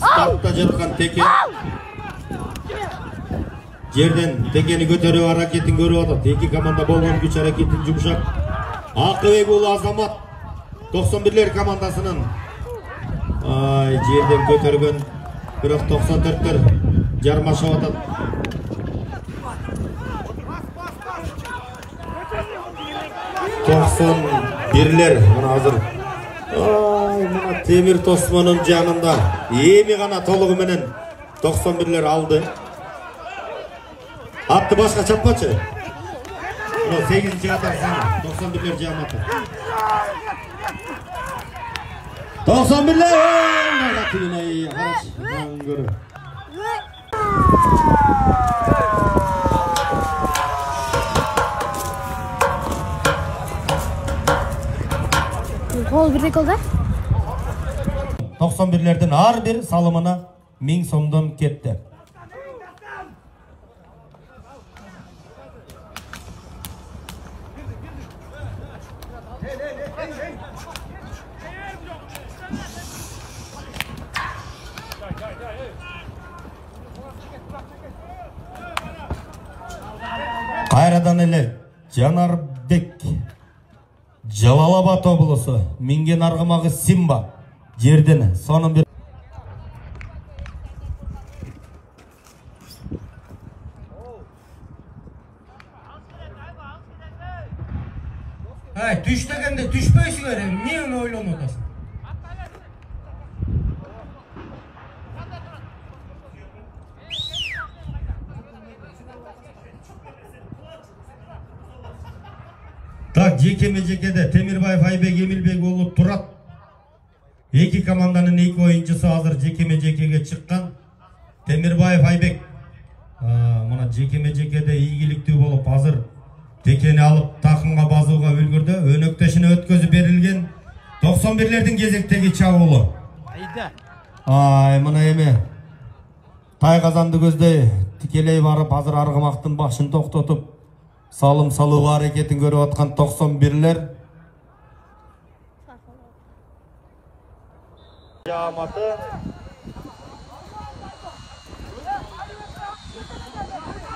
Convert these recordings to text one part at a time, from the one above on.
Startta жатқан Теке. Жерден Текені көтеріп әрекетін көріп отыр. Екі команда болған күш әрекетін жұмшақ. Ақыбек ұлы Азамат 91-лер командасының жерден көтерген, бірақ 94-тер жармашып атады. 91-лер мұны азыр. Мұна Темир Тосмонның жанында еми ғана толығы менен 91-лер алды. Атты башқа чаппачы. 8-ci атар саны 91-лер жаматы. 91-лер! Гол бірдей голда? 91-лерден ар бір салымына 1000 сомдон кетті. Қайрадан елі Жанарбек Жалалабад облысы Минген арғымағы Симба жерден соның бір түш дегенде түшпейсің өре, не оны ойлан отасың? Так, жекеме-жекеде Темирбаев Айбек Эмилбек олу Турат. Екі команданың екі ойыншысы азыр жекеме-жекеге шыққан. Темирбаев Айбек мұна жекеме-жекеде игілікті болып азыр Текені алып тақымға базуға үлгірді. Өнөктешіне өткөзі берілген 91-лердің кезектегі чабуылы. Мұна еме тай қазанды көздей тікелей барып азыр арғымақтың башын тоқтатып салым салуға әрекетін көріп атқан 91-лер. Жаматы.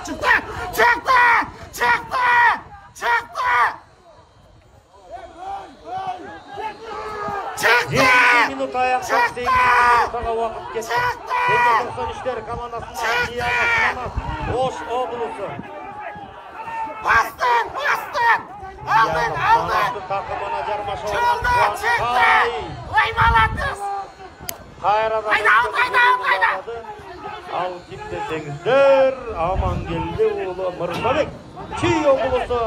Çıktı! Çıktı! Çıktı! Çıktı! Çıktı! 20 minut ayakta değil. Çıktı! Teknik komandasından Diyana Oş Obulusu. Bastın! Bastın! Aldın! Aldın! Çıldı! Çıktı! Oymaladınız! Hayda! Al kim desеңіздер, Амангелді ұлы Мырзабек Чүй Obulusu